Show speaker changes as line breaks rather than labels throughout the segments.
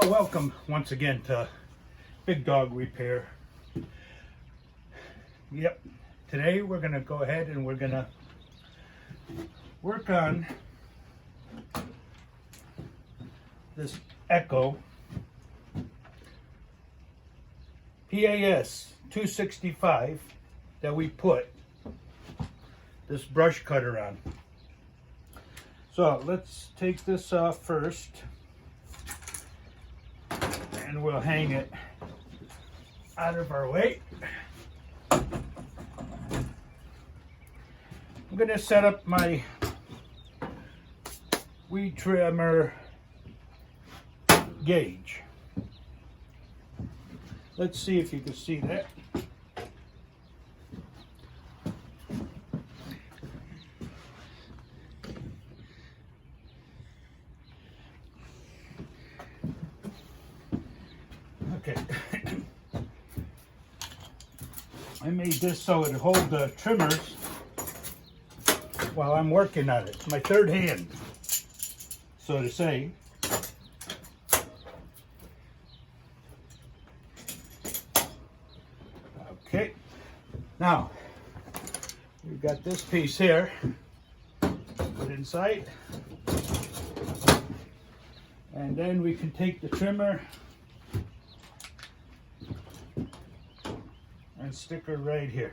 Well, welcome once again to Big Dog Repair. Yep, today we're going to go ahead and we're going to work on this Echo PAS 265 that we put this brush cutter on. So let's take this off first, and we'll hang it out of our way. I'm going to set up my weed trimmer gauge. Let's see if you can see that. Okay. I made this so it hold the trimmers while I'm working on it. It's my third hand, so to say. Okay. Now, we've got this piece here. Put inside. And then we can take the trimmer and stick her right here.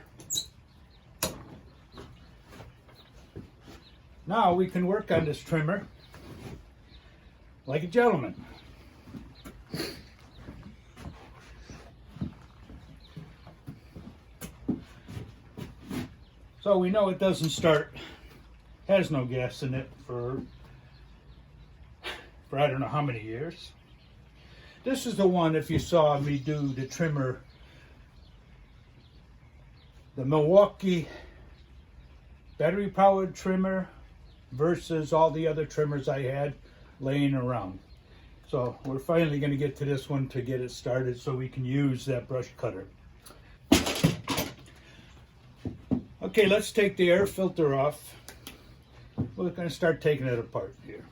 Now we can work on this trimmer like a gentleman. So we know it doesn't start, has no gas in it for I don't know how many years. This is the one, if you saw me do the trimmer, the Milwaukee battery powered trimmer versus all the other trimmers I had laying around. So we're finally going to get to this one to get it started so we can use that brush cutter. Okay, let's take the air filter off. We're going to start taking it apart here.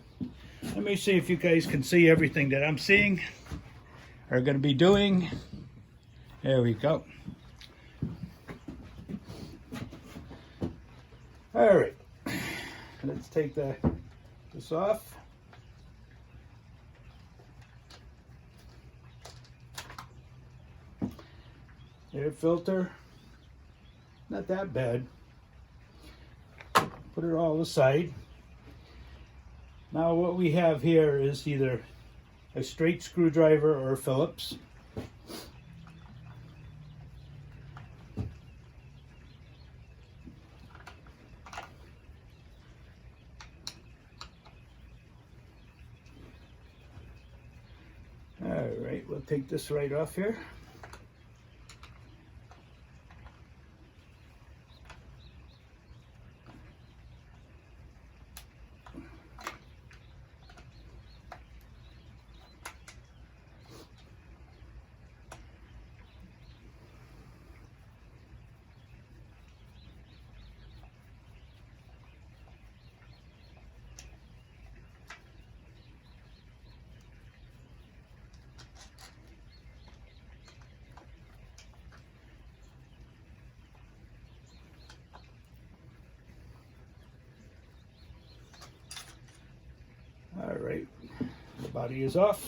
Let me see if you guys can see everything that I'm seeing or going to be doing. There we go. All right, let's take this off. Air filter, not that bad. Put it all aside. Now what we have here is either a straight screwdriver or a Phillips. All right, we'll take this right off here. All right, the body is off.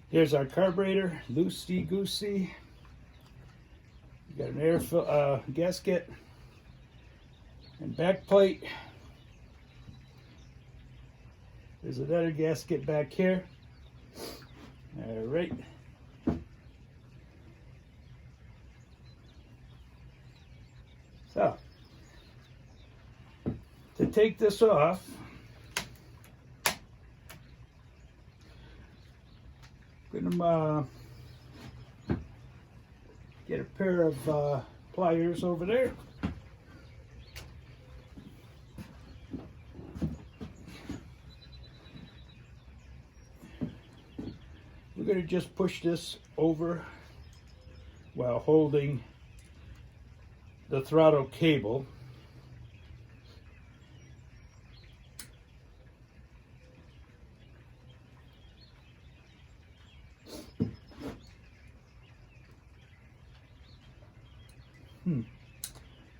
Here's our carburetor, loosey-goosey. We got an air gasket and back plate. There's another gasket back here. All right. So, to take this off, I'm gonna get a pair of pliers over there. We're gonna just push this over while holding the throttle cable.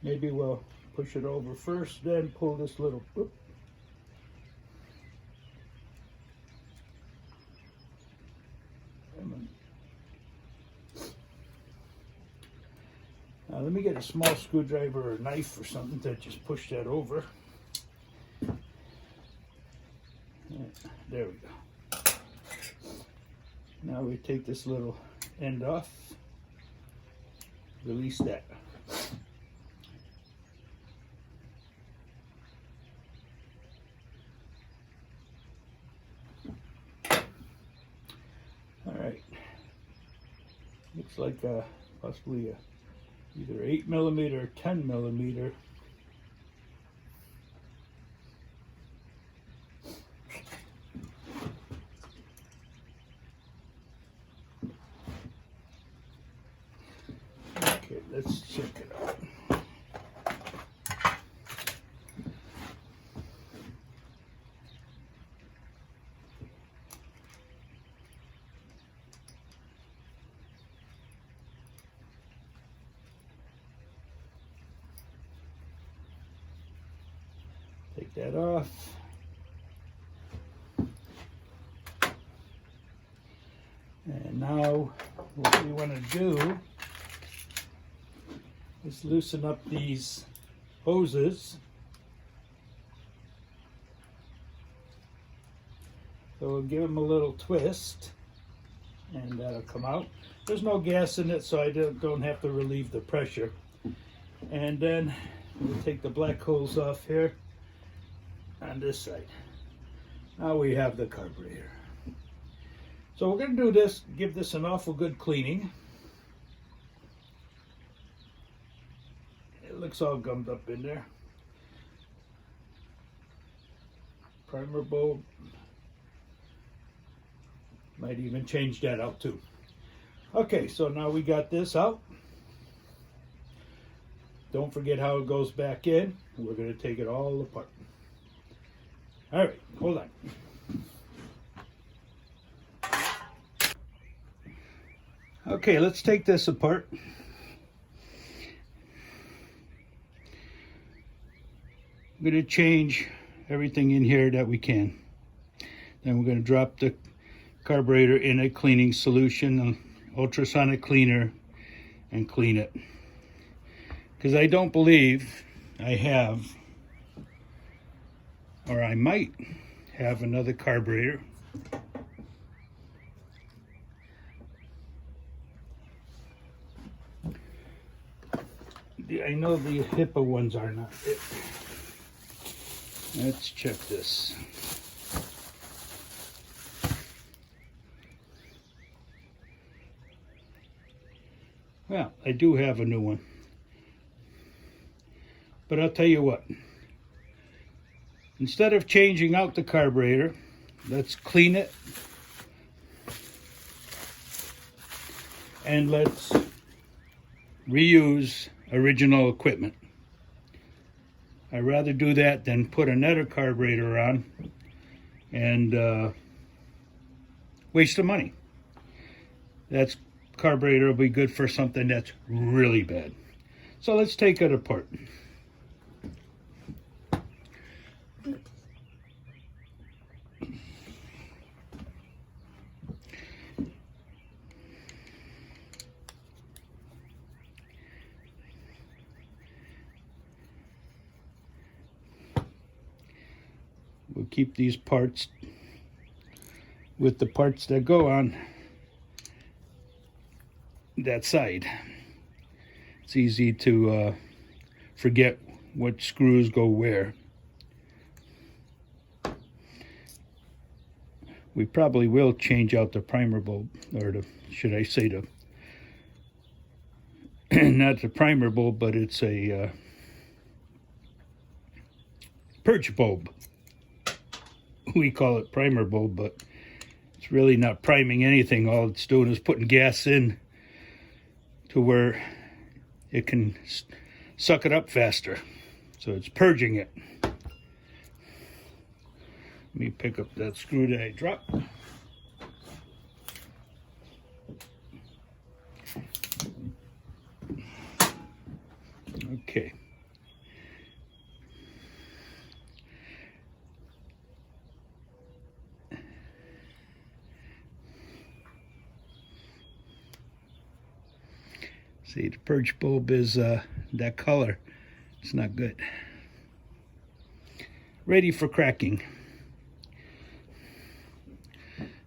Maybe we'll push it over first, then pull this little, whoop. Now let me get a small screwdriver or a knife or something to just push that over. There we go. Now we take this little end off, release that. All right, looks like possibly either 8mm or 10mm. Okay, let's check it out. Take that off. And now what we want to do is loosen up these hoses. So we'll give them a little twist and that'll come out. There's no gas in it, so I don't have to relieve the pressure. And then we'll take the black holes off here on this side. Now we have the carburetor. So we're going to do this, give this an awful good cleaning. It looks all gummed up in there. Primer bulb. Might even change that out too. Okay, so now we got this out. Don't forget how it goes back in. We're going to take it all apart. All right, hold on. Okay, let's take this apart. I'm going to change everything in here that we can. Then we're going to drop the carburetor in a cleaning solution, an ultrasonic cleaner, and clean it. Because I don't believe I have, or I might have, another carburetor. I know the HIPAA ones are not it. Let's check this. Well, I do have a new one. But I'll tell you what. Instead of changing out the carburetor, let's clean it. And let's reuse original equipment. I'd rather do that than put another carburetor on and waste the money. That carburetor will be good for something that's really bad. So let's take it apart. We'll keep these parts with the parts that go on that side. It's easy to forget what screws go where. We probably will change out the primer bulb, or should I say not the primer bulb, but it's a purge bulb. We call it primer bulb, but it's really not priming anything. All it's doing is putting gas in to where it can suck it up faster. So it's purging it. Let me pick up that screw that I dropped. Okay. See, the purge bulb is that color. It's not good. Ready for cracking.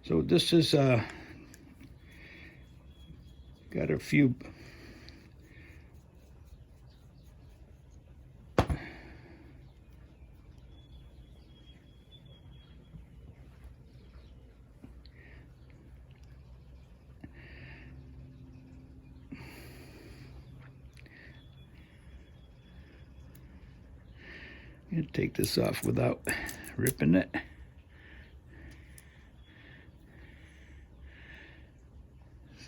So this is got a few I'm going to take this off without ripping it.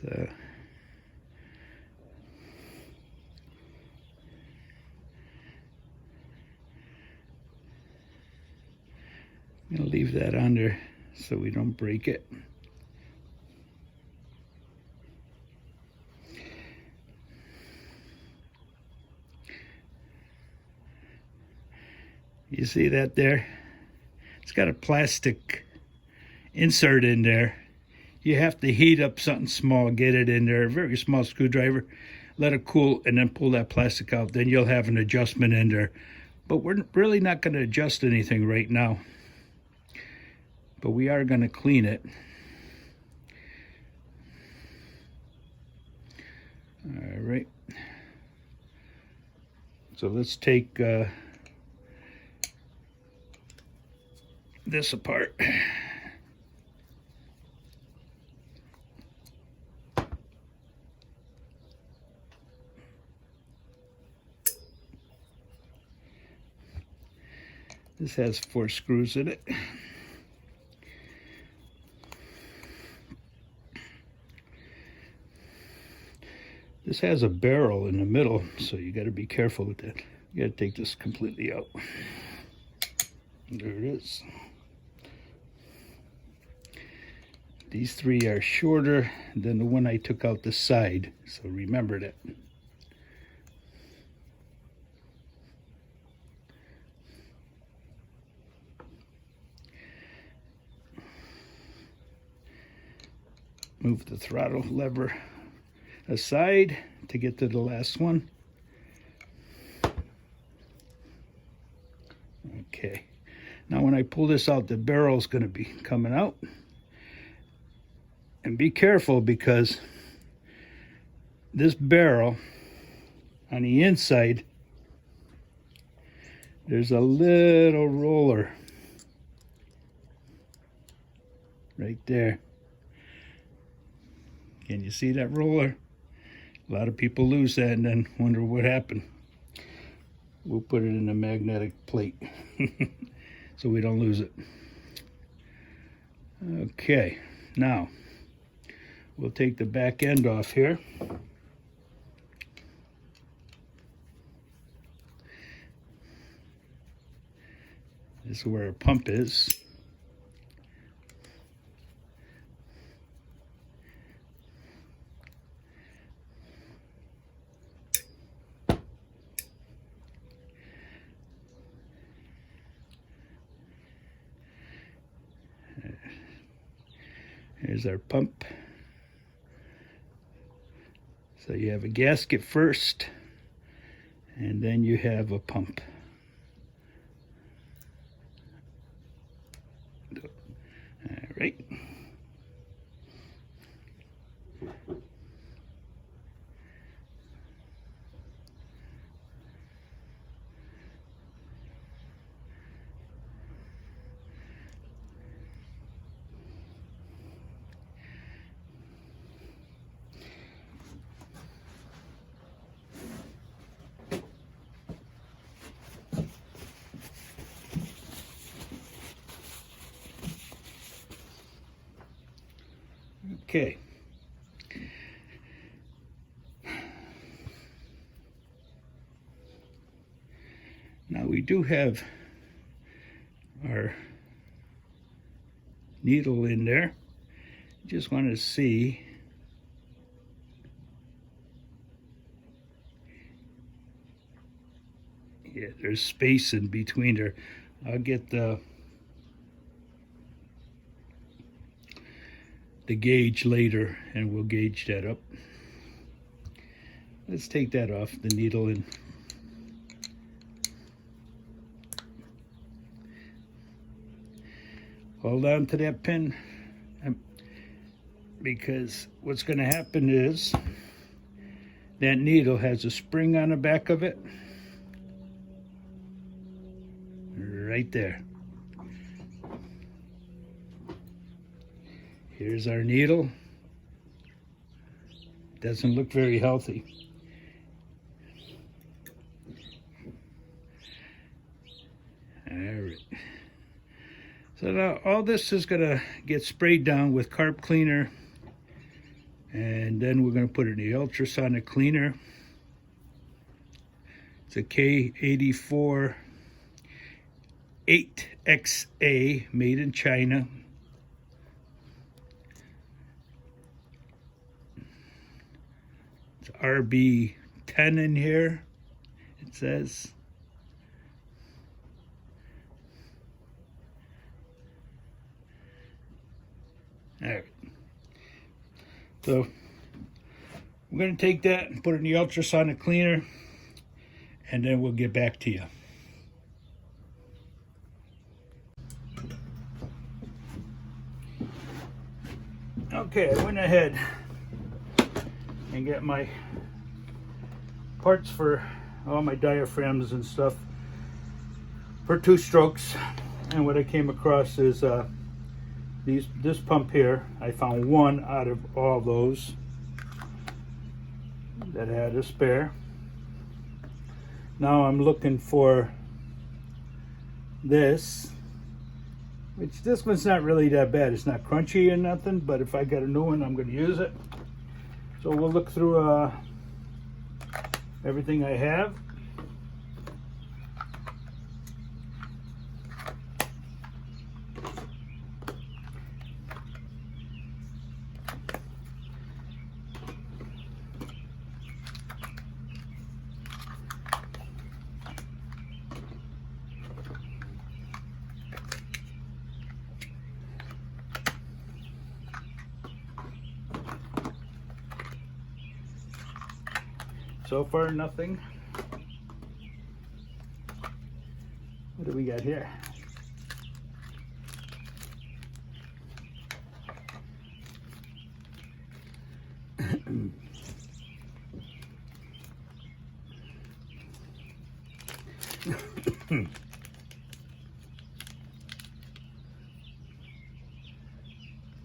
So I'm going to leave that under so we don't break it. You see that there? It's got a plastic insert in there. You have to heat up something small, get it in there, a very small screwdriver, let it cool, and then pull that plastic out. Then you'll have an adjustment in there. But we're really not going to adjust anything right now. But we are going to clean it. All right. So let's take this apart. This has 4 screws in it. This has a barrel in the middle, so you got to be careful with that. You got to take this completely out. There it is. These 3 are shorter than the one I took out the side, so remember that. Move the throttle lever aside to get to the last one. Okay. Now when I pull this out, the barrel's going to be coming out. And be careful, because this barrel on the inside, there's a little roller right there. Can you see that roller? A lot of people lose that and then wonder what happened. We'll put it in a magnetic plate so we don't lose it. Okay, now we'll take the back end off here. This is where a pump is. Here's our pump. So you have a gasket first, and then you have a pump. All right. Okay. Now we do have our needle in there. Just want to see yeah, there's space in between there. I'll get the gauge later and we'll gauge that up. let's take that off the needle and hold on to that pin, because what's going to happen is that needle has a spring on the back of it, right there. Here's our needle. Doesn't look very healthy. All right. So now all this is gonna get sprayed down with carb cleaner, and then we're gonna put it in the ultrasonic cleaner. It's a K84 8XA made in China. It's RB10 in here, it says. All right. So we're going to take that and put it in the ultrasonic cleaner, and then we'll get back to you. Okay, I went ahead and get my parts for all my diaphragms and stuff for 2 strokes, and what I came across is this pump here. I found one out of all those that had a spare. Now I'm looking for this, which this one's not really that bad. It's not crunchy or nothing, but if I get a new one, I'm going to use it. So we'll look through everything I have. So far, nothing. What do we got here?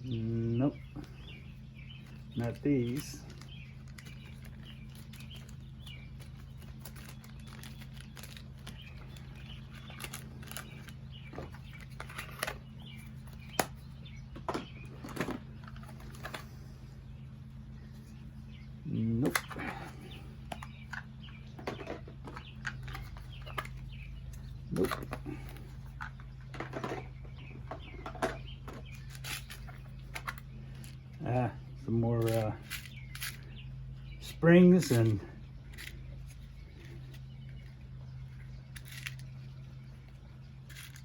Nope, not these. Nope. Nope. Some more springs and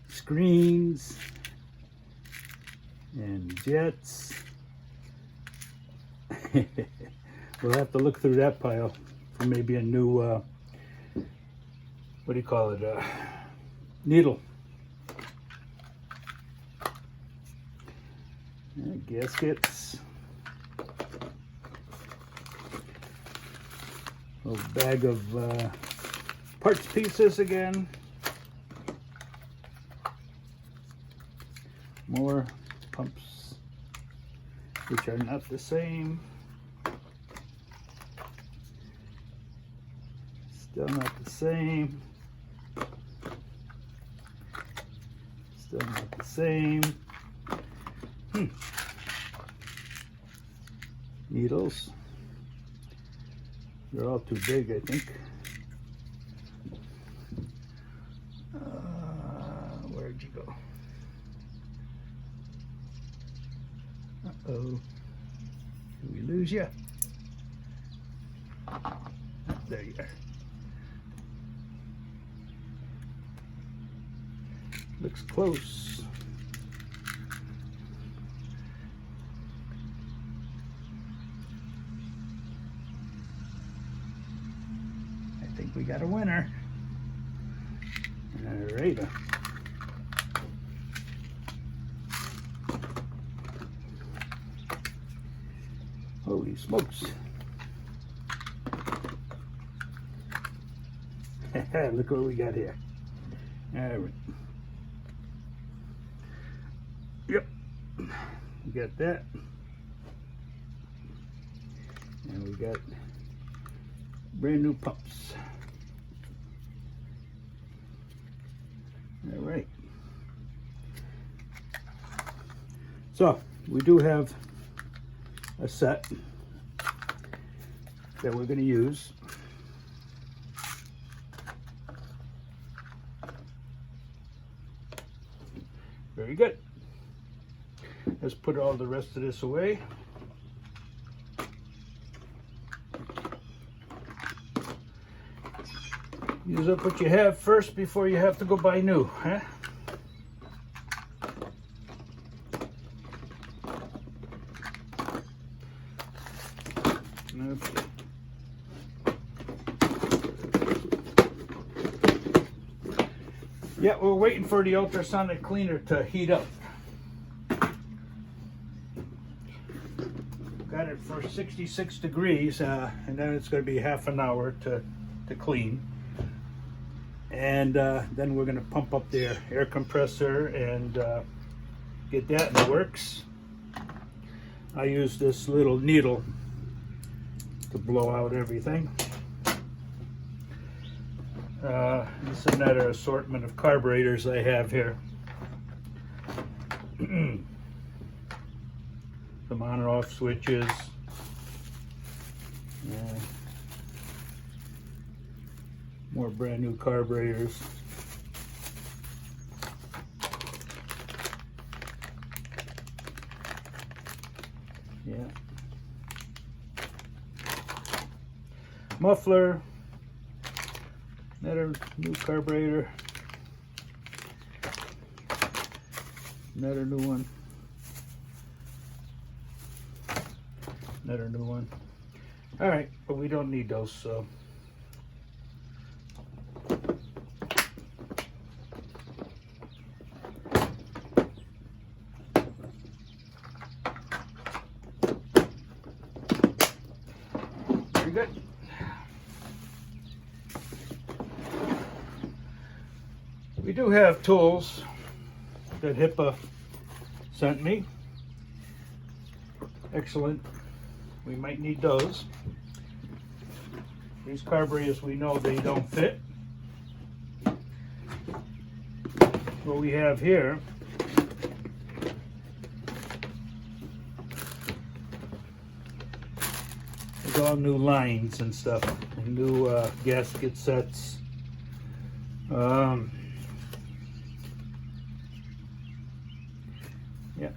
screens and jets. We'll have to look through that pile for maybe a new, what do you call it, needle. Gaskets. A little bag of parts pieces again. More pumps, which are not the same. Still not the same. Still not the same. Needles. They're all too big, I think. Where'd you go? Uh-oh. Did we lose you? There you are. Looks close. we got a winner. All right. Holy smokes. Look what we got here. All right. Yep. We got that. And we got brand new pumps. All right. So we do have a set that we're going to use. Very good. Let's put all the rest of this away. Use up what you have first before you have to go buy new, huh? Okay. Yeah, we're waiting for the ultrasonic cleaner to heat up. Got it for 66 degrees, and then it's going to be half an hour to clean. And then we're going to pump up the air compressor and get that in the works. I use this little needle to blow out everything. This is another assortment of carburetors I have here. Some on and off switches. More brand new carburetors. Yeah. Muffler. Another new carburetor. Another new one. Another new one. All right, but we don't need those, so. Very good. We do have tools that HIPAA sent me. Excellent. We might need those. These carburetors, we know they don't fit. What we have here is all new lines and stuff, and new gasket sets. Yeah,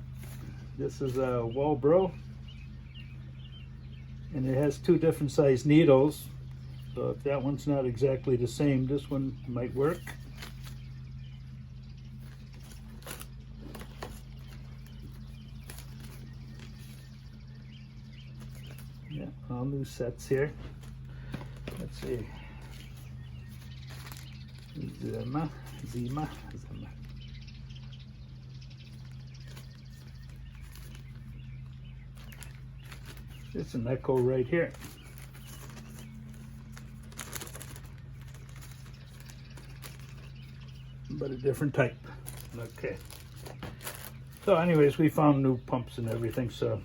this is a Walbro, and it has two different size needles, so if that one's not exactly the same, this one might work. Yeah, all new sets here. Let's see. Zima. It's an Echo right here. But a different type. Okay. So anyways, we found new pumps and everything, so.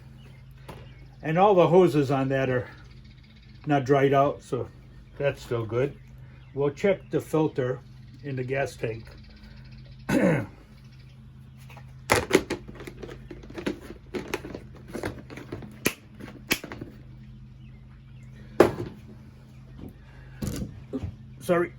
And all the hoses on that are not dried out, so that's still good. We'll check the filter in the gas tank. Sorry.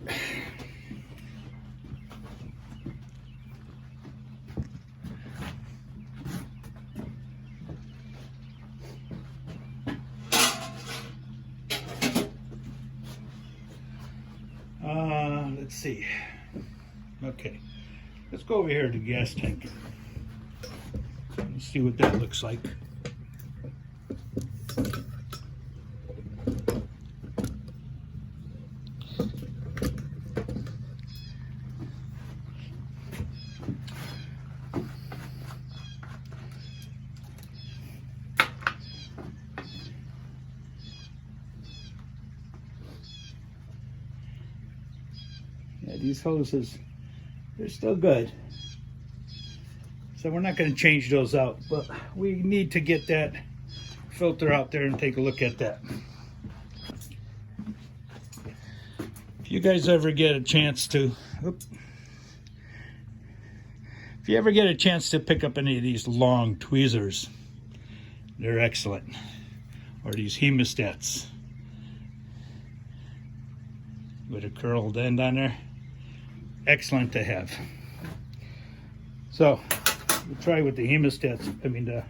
Let's see. Okay, let's go over here to the gas tank. Let's see what that looks like. these hoses, they're still good. So we're not going to change those out, but we need to get that filter out there and take a look at that. If you guys ever get a chance to, if you ever get a chance to pick up any of these long tweezers, they're excellent. Or these hemostats with a curled end on there, excellent to have. So we'll try with the hemostats. I mean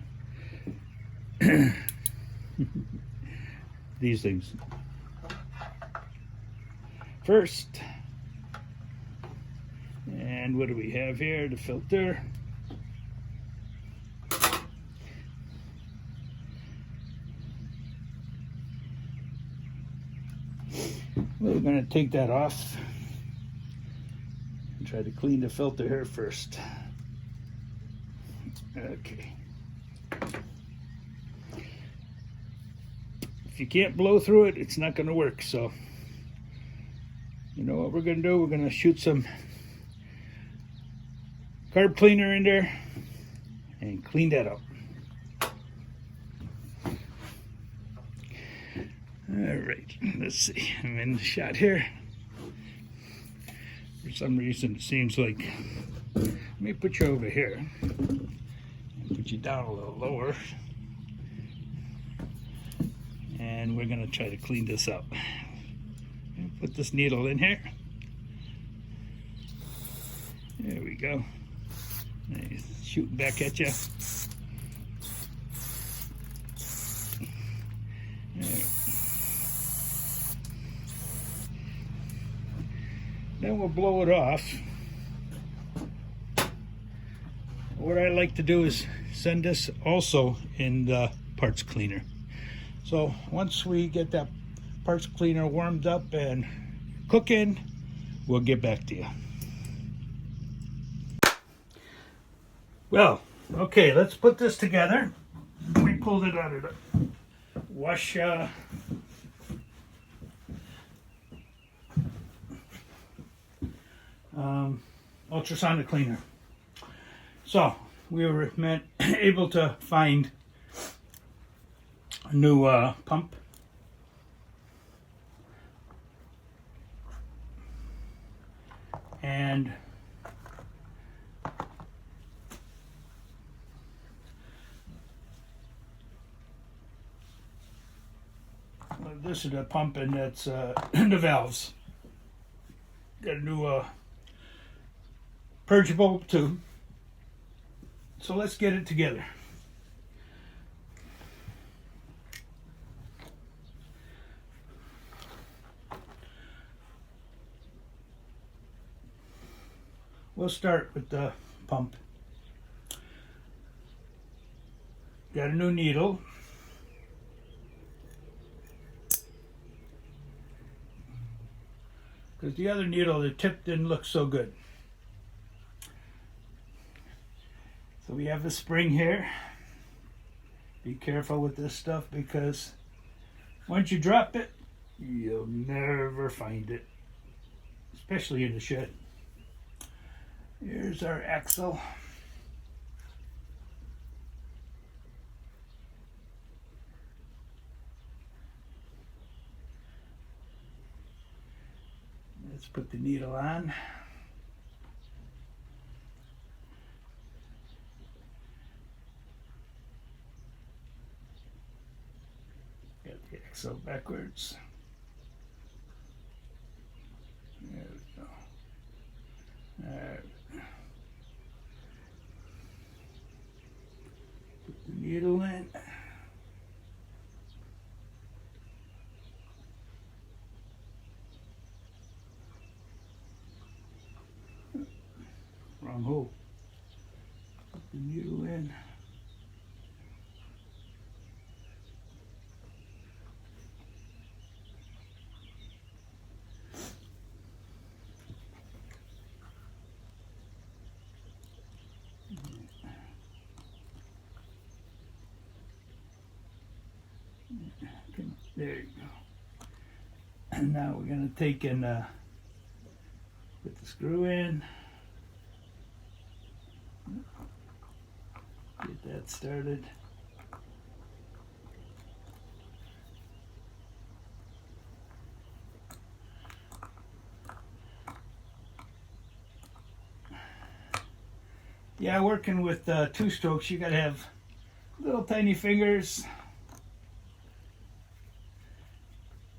these things first. And what do we have here? The filter. We're going to take that off and try to clean the filter here first. Okay. If you can't blow through it, it's not going to work. So, you know what we're going to do? We're going to shoot some carb cleaner in there and clean that up. All right, let's see. I'm in the shot here. For some reason, it seems like, let me put you over here. Put you down a little lower. And we're gonna try to clean this up. Put this needle in here. There we go. Nice. Shooting back at you. Then we'll blow it off. What I like to do is send this also in the parts cleaner. So once we get that parts cleaner warmed up and cooking, we'll get back to you. Well, okay, let's put this together. We pulled it out of the wash ultrasonic cleaner. So we were able to find a new pump. And this is the pump, and that's the valves. Got a new purge bulb too. So let's get it together. We'll start with the pump. Got a new needle. Because the other needle, the tip didn't look so good. So we have a spring here. Be careful with this stuff, because once you drop it, you'll never find it, especially in the shed. Here's our axle. Let's put the needle on. Get the axle backwards. There we go. There. Put the needle in. Wrong hole. Put the needle in. There you go. And now we're going to take and Put the screw in. Get that started. Yeah, working with 2 strokes, you gotta have little tiny fingers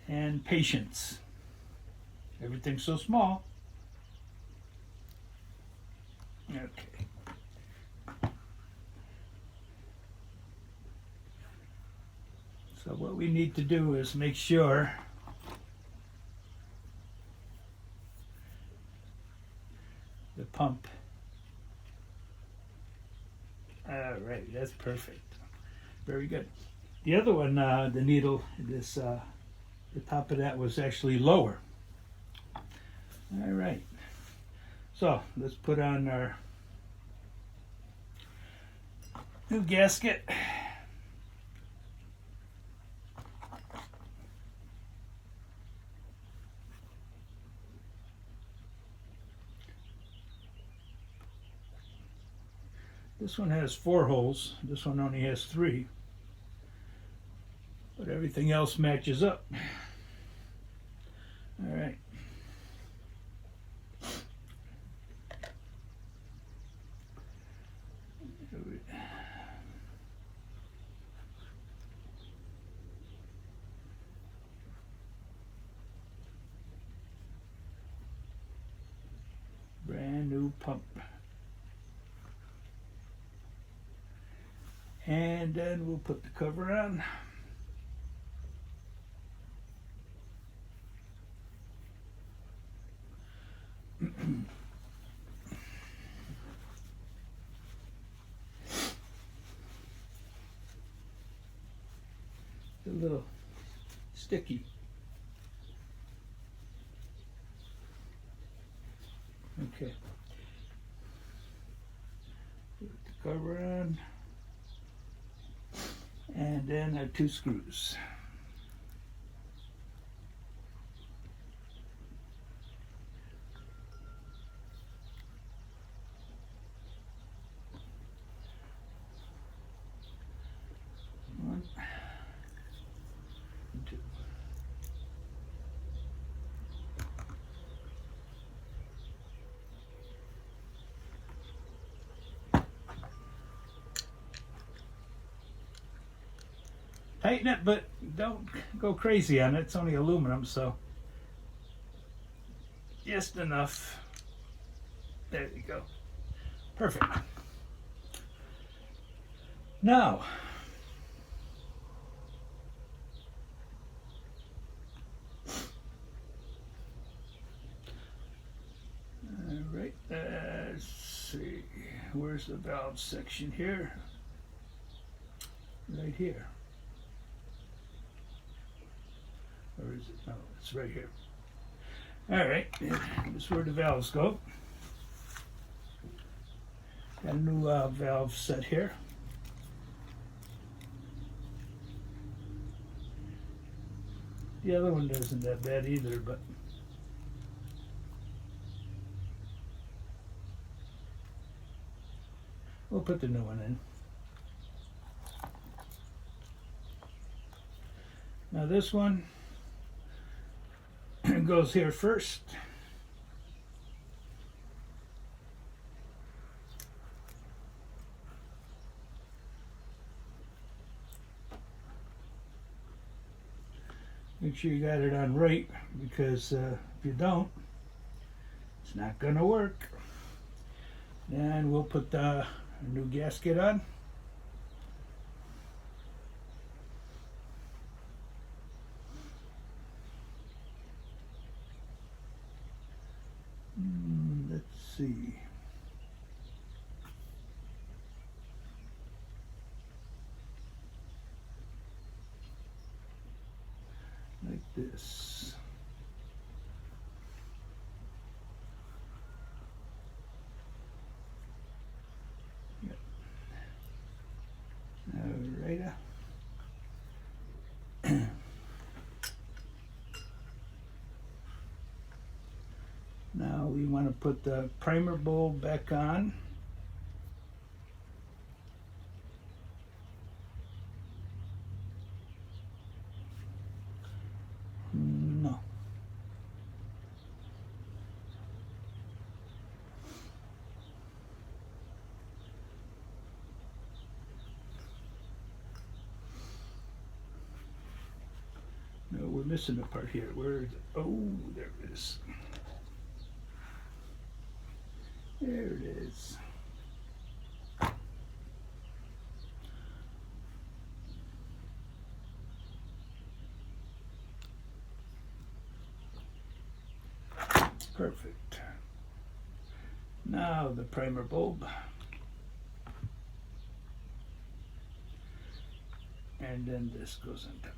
and patience. Everything's so small. Okay. So what we need to do is make sure the pump. All right, that's perfect. Very good. The other one, the needle, this the top of that was actually lower. All right. So let's put on our new gasket. This one has 4 holes. This one only has 3. But everything else matches up. All right. Brand new pump. And then we'll put the cover on. It's a little sticky. Okay. Put the cover on. And then our 2 screws. One, 2. Tighten it, but don't go crazy on it. It's only aluminum, so just enough. There you go. Perfect. Now, all right, let's see. Where's the valve section here? Right here. Or is it? No, it's right here. All right, this is where the valves go. Got a new valve set here. The other one isn't that bad either, but we'll put the new one in. Now this one goes here first. Make sure you got it on right, because if you don't, it's not going to work. And we'll put the new gasket on. Let's see. Like this. Yep. All right. Now we want put the primer bulb back on. No. No, we're missing a part here. Where is it? Oh, there it is. There it is. Perfect. Now the primer bulb. And then this goes on top.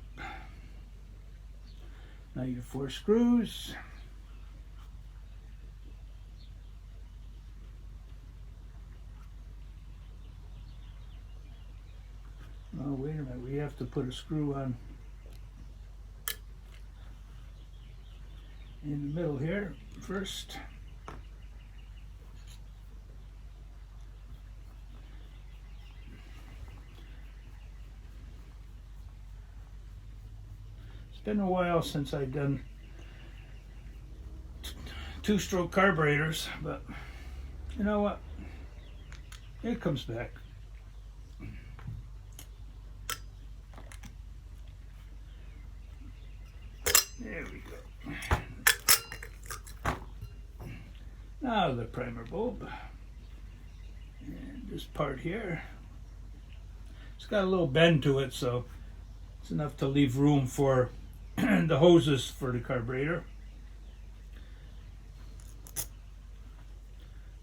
Now your 4 screws. Oh, wait a minute, we have to put a screw on in the middle here first. It's been a while since I've done 2-stroke carburetors, but you know what? It comes back. There we go. Now the primer bulb. And this part here, it's got a little bend to it, so it's enough to leave room for the hoses for the carburetor.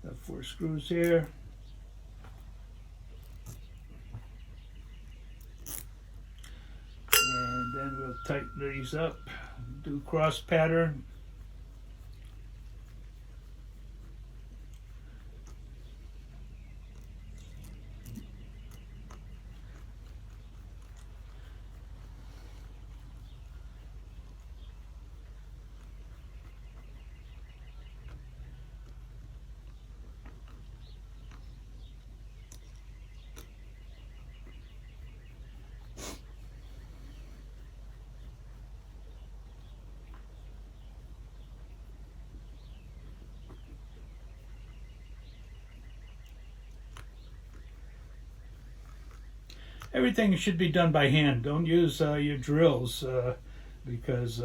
Got 4 screws here. And then we'll tighten these up, do cross pattern. Everything should be done by hand. Don't use your drills because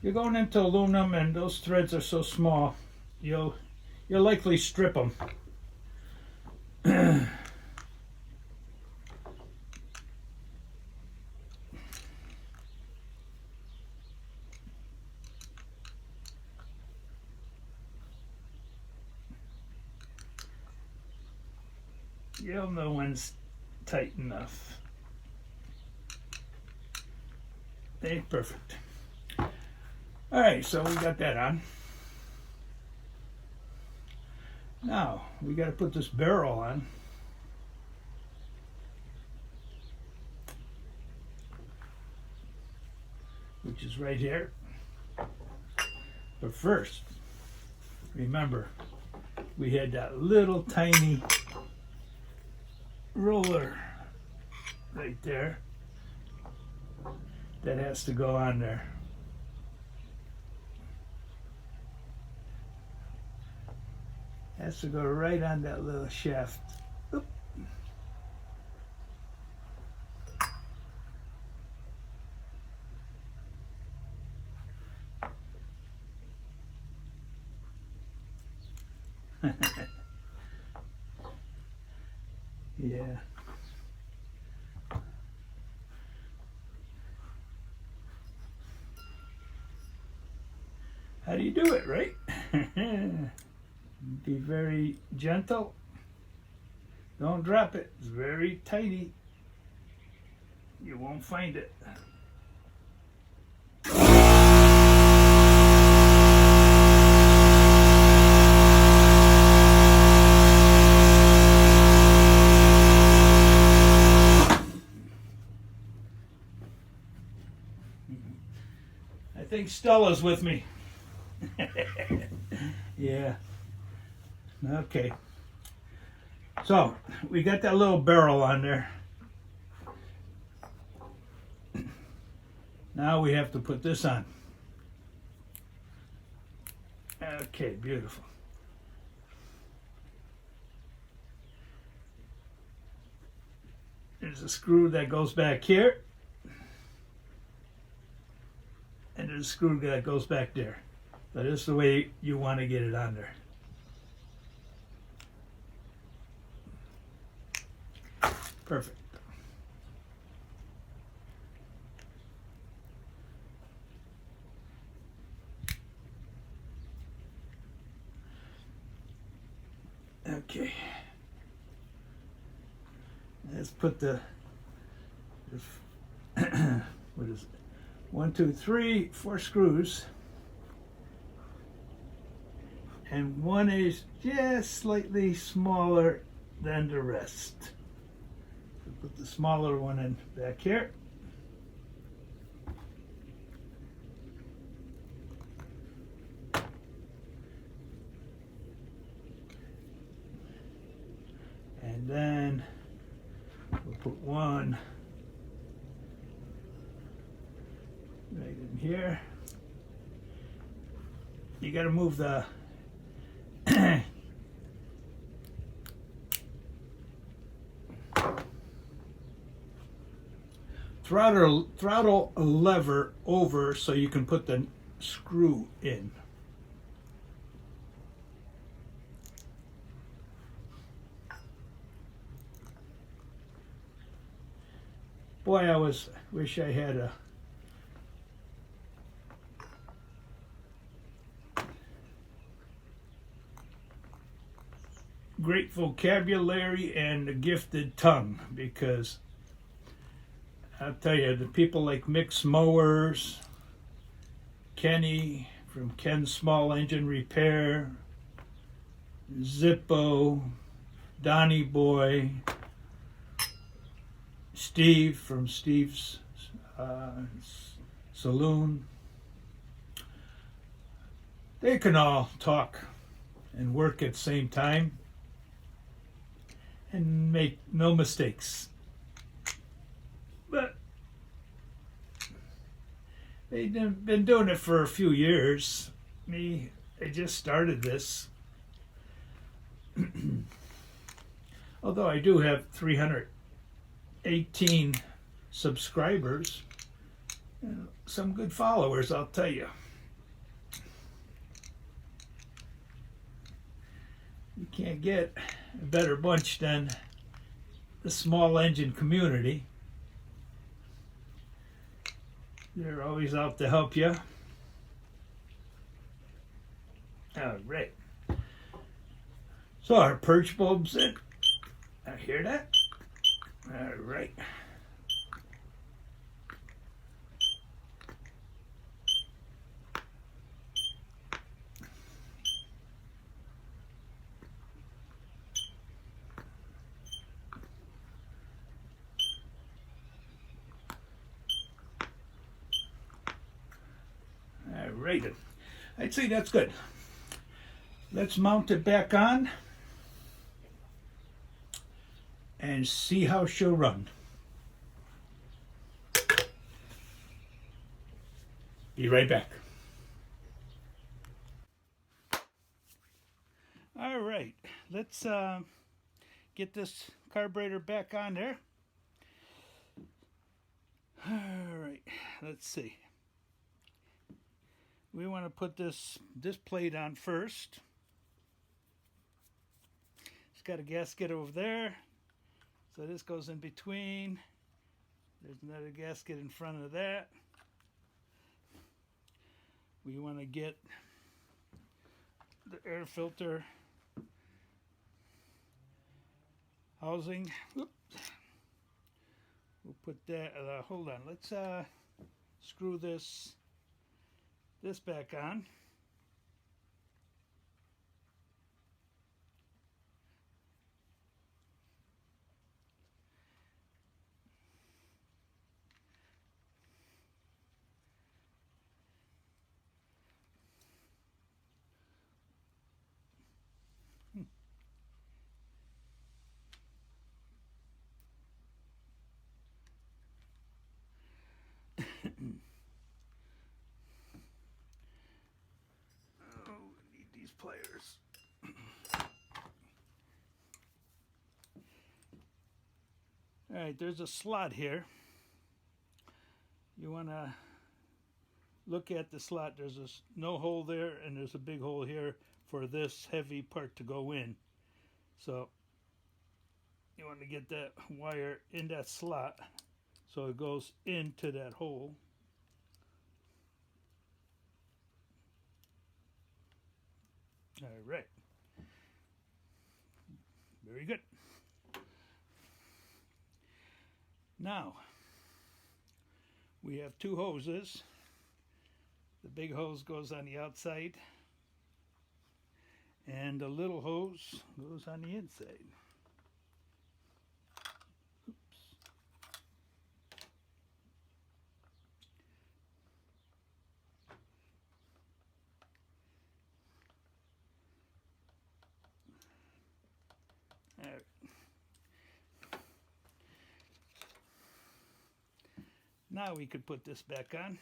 you're going into aluminum and those threads are so small, you'll likely strip them. You'll know when's tight enough. Okay, perfect. All right, so we got that on. Now we got to put this barrel on. Which is right here. But first, remember, we had that little tiny roller right there that has to go on there. Has to go right on that little shaft. Oop. Yeah. How do you do it, right? Be very gentle. Don't drop it. It's very tighty. You won't find it. I think Stella's with me. Yeah. Okay. So we got that little barrel on there. Now we have to put this on. Okay, beautiful. There's a screw that goes back here. And there's a screw that goes back there. So this is the way you want to get it on there. Perfect. Okay. Let's put the what is it? 1, 2, 3, 4 screws. And one is just slightly smaller than the rest. So put the smaller one in back here. And then we'll put one right in here. You got to move the throttle lever over so you can put the screw in. Boy, wish I had a great vocabulary and a gifted tongue, because I'll tell you, the people like Mix Mowers, Kenny from Ken's Small Engine Repair, Zippo, Donnie Boy, Steve from Steve's Saloon, they can all talk and work at the same time and make no mistakes. But they've been doing it for a few years. Me, I just started this. Although I do have 318 subscribers, some good followers, I'll tell you. You can't get a better bunch than the small engine community. They're always out to help you. All right. So our purge bulb's in. I hear that. All right. All right. I'd say that's good. Let's mount it back on and see how she'll run. Be right back. All right, let's get this carburetor back on there. All right, let's see. We want to put this plate on first. It's got a gasket over there, so this goes in between. There's another gasket in front of that. We want to get the air filter housing. Oops. We'll put that, hold on, let's screw this back on. Oh, I need these pliers. All right, there's a slot here. You want to look at the slot. There's no hole there, and there's a big hole here for this heavy part to go in. So you want to get that wire in that slot so it goes into that hole. All right. Very good. Now, we have two hoses. The big hose goes on the outside, and the little hose goes on the inside. Oops. All right. Now we could put this back on.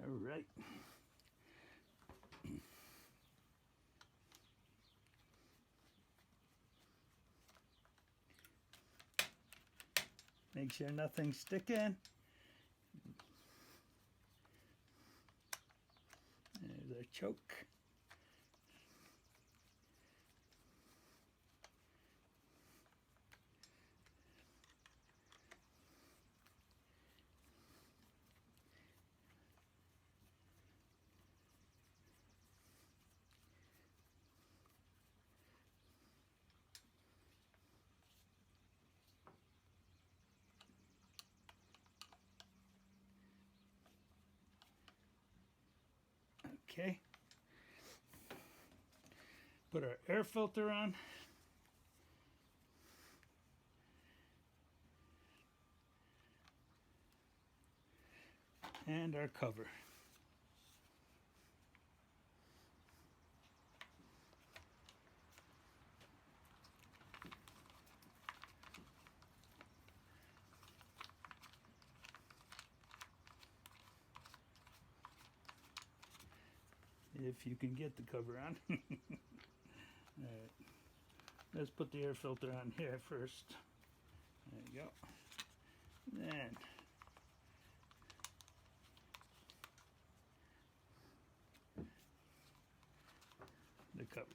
All right. Make sure nothing's sticking. There's our choke. Okay. Put our air filter on. And our cover. If you can get the cover on. All right. Let's put the air filter on here first. There you go. Then the cover.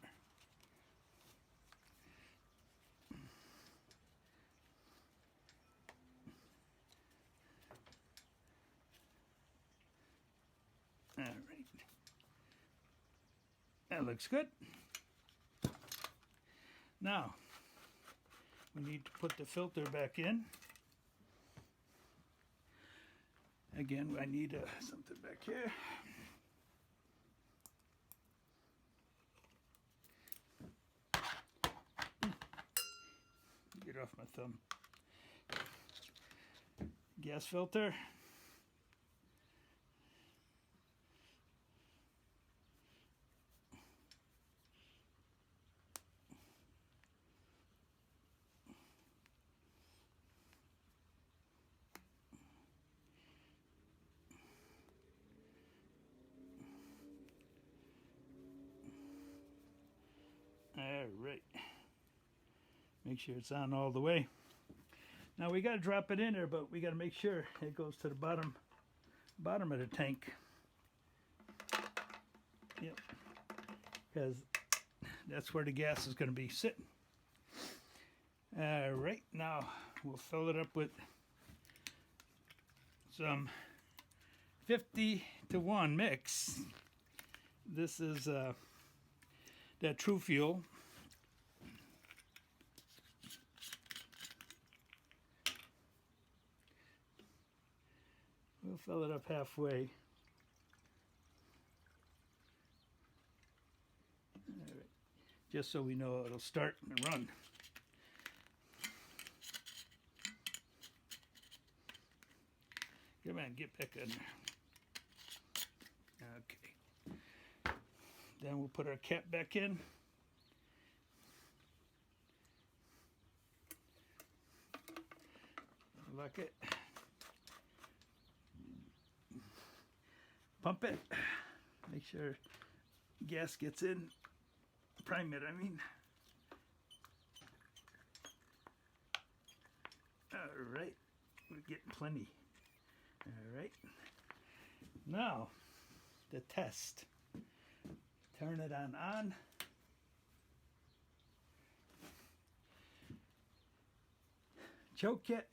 All right. That looks good. Now, we need to put the filter back in. Again, I need something back here. Get off my thumb. Gas filter. All right. Make sure it's on all the way. Now we got to drop it in there, but we got to make sure it goes to the bottom of the tank. Yep. Because that's where the gas is going to be sitting. All right. Now we'll fill it up with some 50-to-1 mix. This is that True Fuel. We'll fill it up halfway. All right. Just so we know it'll start and run. Come on, get back in there. Okay. Then we'll put our cap back in. Lock it. Pump it. Make sure gas gets in. Prime it, I mean. All right. We're getting plenty. All right. Now, the test. Turn it on. Choke it.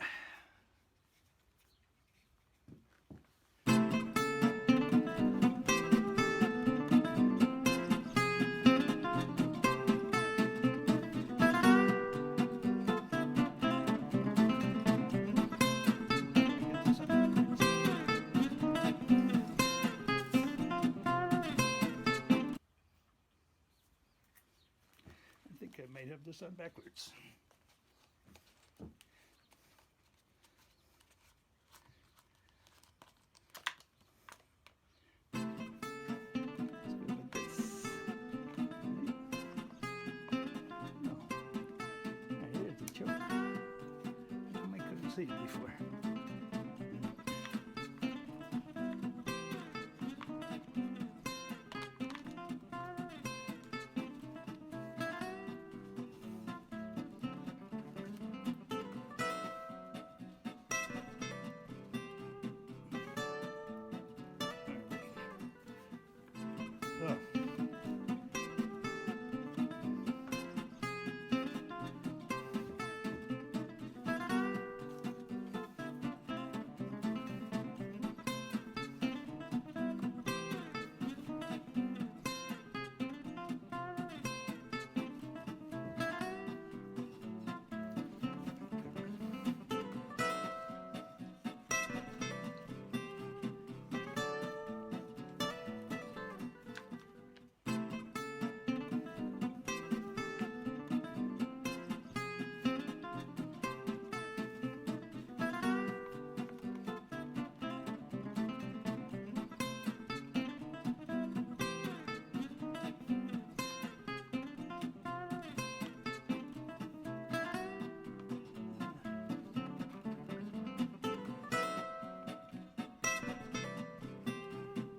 I think I might have this on backwards. Let's go like this. No. Right, here's the choke. How come I couldn't see it before? So,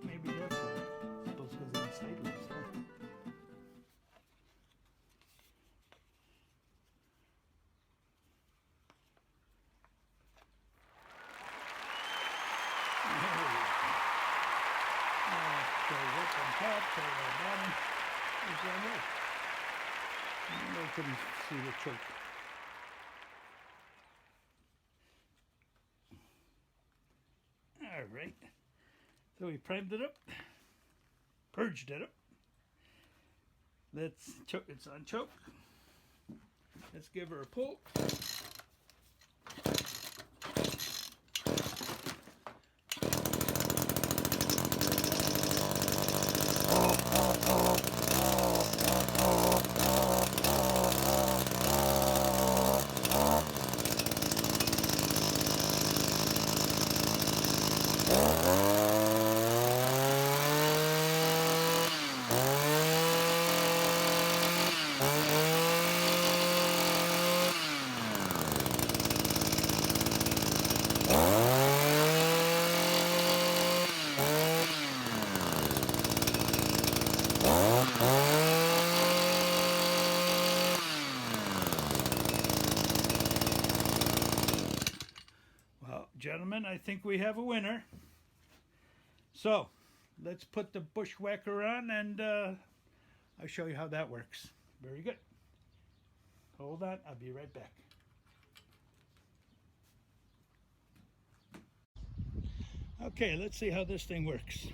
maybe that's why it's supposed to go sideways. Huh? Carry up on top, carry on bottom. There's one there. I couldn't see the choke. All right. So we primed it up, purged it up. Let's choke. It's on choke. Let's give her a pull. Well, gentlemen, I think we have a winner. So, let's put the bushwhacker on and I'll show you how that works. Very good. Hold on, I'll be right back. Okay, let's see how this thing works.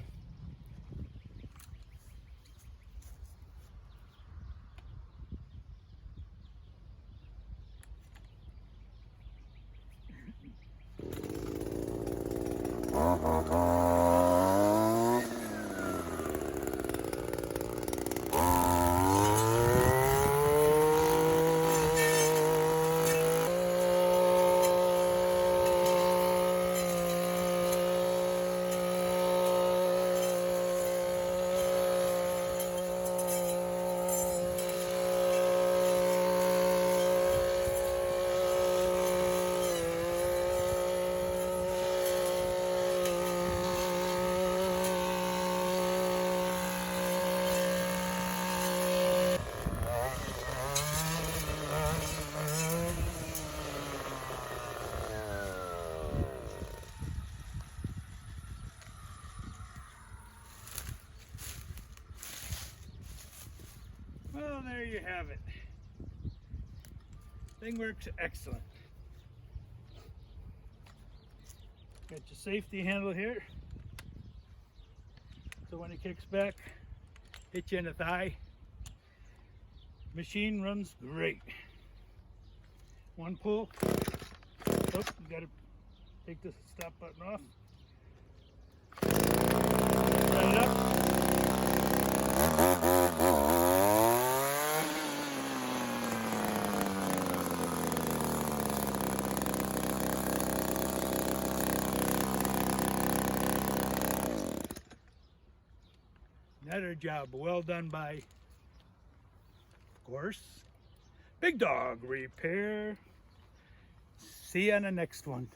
Well, there you have it. Thing works excellent. Got your safety handle here, so when it kicks back, hit you in the thigh. Machine runs great. One pull. Oh, you gotta take this stop button off. Right up. Another job well done by, of course, Big Dog Repair. See you on the next one.